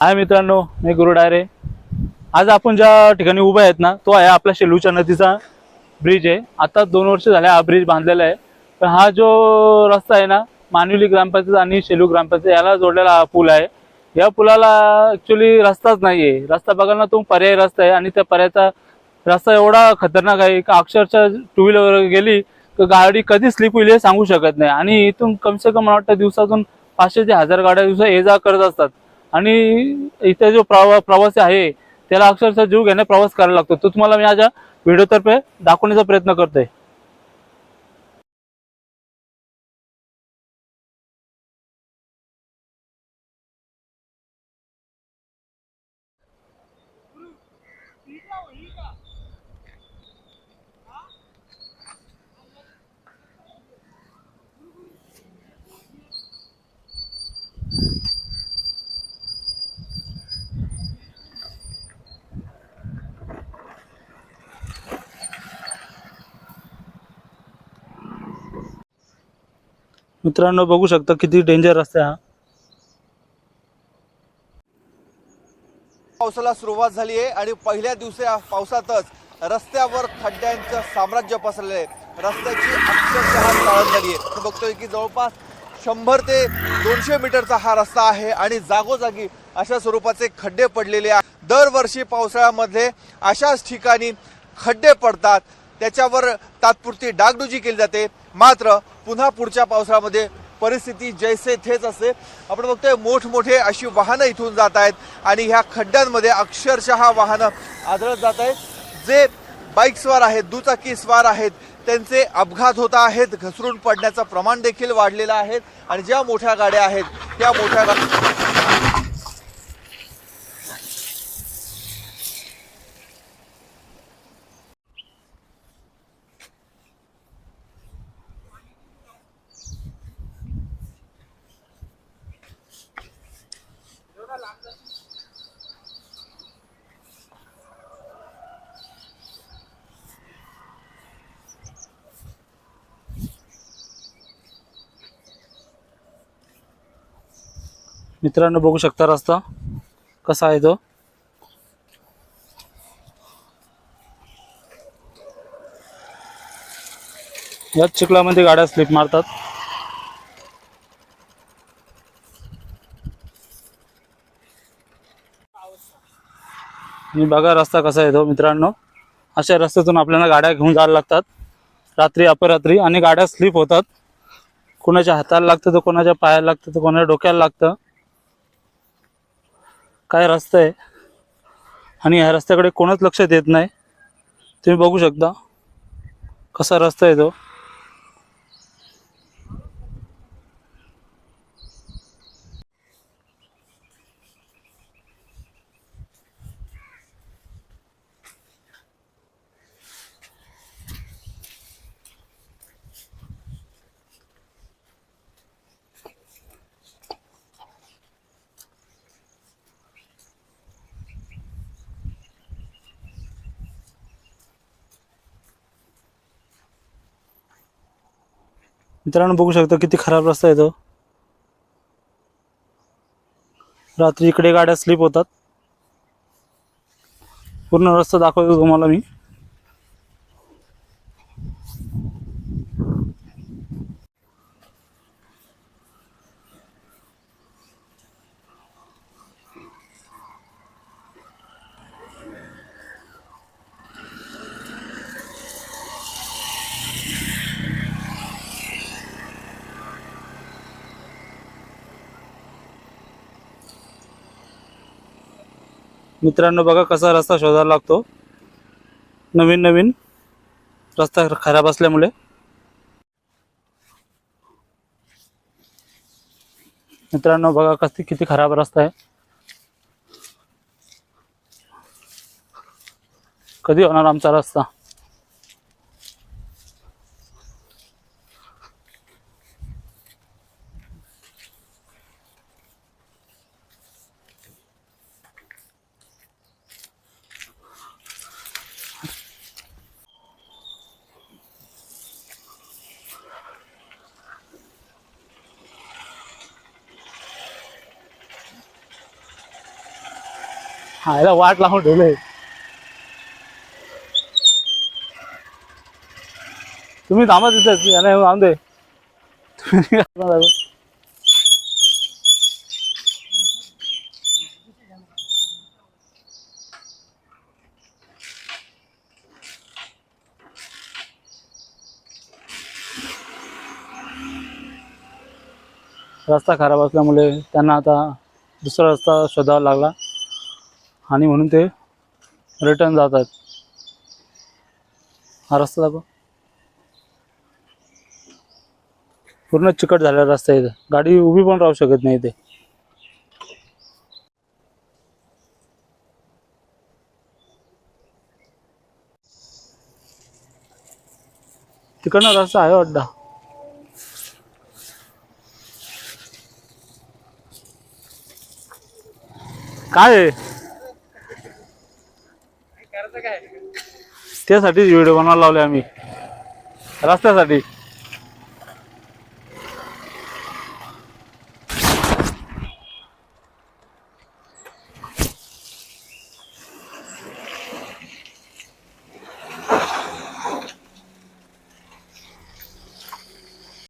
हाय मित्रांनो, मी गुरु डायरे. आज आपण ज्या ठिकाणी उभे आहेत ना, तो आहे आपला शेलूच्या नदीचा ब्रिज आहे. आता 2 वर्ष झाले हा ब्रिज बांधलेला आहे. पण हा जो रस्ता आहे ना, मानिवली ग्रामपंचायत आणि शेलू ग्रामपंचायत याला जोडलेला हा पूल आहे. या पुलाला ऍक्च्युली रस्ताच नाहीये. रस्ता बघाल ना, तो पर्यायी रस्ता आहे आणि त्या पर्यायाचा रस्ता एवढा खतरनाक आहे की अक्षरशः टू व्हीलर गेली तर गाडी कधी स्लिप होईल हे सांगू शकत नाही. आणि इथून कम से कम मला वाटतं दिवसातून 500 ते 1000 गाड्या दिवसा ये जा करत असतात. आणि इथे जो प्रवासी आहे त्याला अक्षरशः जीव घेणे प्रवास करायला लागतो. तो तुम्हाला मी माझ्या व्हिडिओतर्फे दाखवण्याचा प्रयत्न करतोय. मित्रांनो, बघू शकता किती डेंजर रस्ता हा. पावसाला सुरुवात झाली आहे आणि पहिल्या दिवशी पावसातच रस्त्यावर खड्ड्यांचं साम्राज्य पसरले आहे. रस्त्याची अक्षरशः चाळण झाली आहे. आपण बघतोय की जवळपास 100 ते 200 मीटरचा हा रस्ता आहे आणि जागोजागी अशा स्वरूपाचे खड्डे पडलेले आहेत. दरवर्षी पावसाळ्यामध्ये अशाच ठिकाणी खड्डे पडतात, त्याच्यावर तात्पुरती डागडुजी केली जाते, मात्र पुन्हा पुढच्या पावसाळ्यामध्ये परिस्थिती जैसे थेच असते. आपण बघतोय मोठमोठे अशी वाहनं इथून जात आहेत आणि ह्या खड्ड्यांमध्ये अक्षरशः वाहनं आदळत जात आहेत. जे बाईक स्वार आहेत, दुचाकी स्वार आहेत, त्यांचे अपघात होत आहेत, घसरून पडण्याचं प्रमाण देखील वाढलेलं आहे. आणि ज्या मोठ्या गाड्या आहेत त्या मोठ्या मित्रांनो, बघू शकता रस्ता कसा आहे तो. याच चिखलामध्ये गाड्या स्लिप मारतात. आणि बघा रस्ता कसा आहे तो. मित्रांनो, अशा रस्त्यातून आपल्याला गाड्या घेऊन जायला लागतात रात्री अपरात्री. आणि गाड्या स्लिप होतात. कोणाच्या हाताला लागतं तर कोणाच्या पायाला लागतं तर कोणाच्या डोक्याला लागतं. काय रस्ता आहे. आणि ह्या रस्त्याकडे कोणच लक्ष देत नाही. तुम्ही बघू शकता कसा रस्ता आहे तो. मित्रांनो, बघू शकता किती खराब रस्ता आहे तो. रात्री इकडे गाड्या स्लिप होतात. पूर्ण रस्ता दाखवतो तुम्हाला मी. मित्रांनो, बघा कसा रस्ता शोधायला लागतो. नवीन नवीन रस्ता खराब असल्यामुळे. मित्रांनो, बघा किती खराब रस्ता आहे. कधी होणार आमचा रस्ता. हा याला वाट लावून ठेवलंय. तुम्ही थांबा तिथेच याला आणून दे. रस्ता खराब असल्यामुळे त्यांना आता दुसरा रस्ता शोधावा लागला आणि म्हणून ते रिटर्न जात आहेत. हा रस्ता दाखव. पूर्ण चिकट झालेला रस्ता आहे. इथे गाडी उभी पण राहू शकत नाही इथे. तिकडनं रस्ता आहे अड्डा. काय आहे? त्यासाठीच व्हिडिओ बनवायला लावले आम्ही रस्त्यासाठी.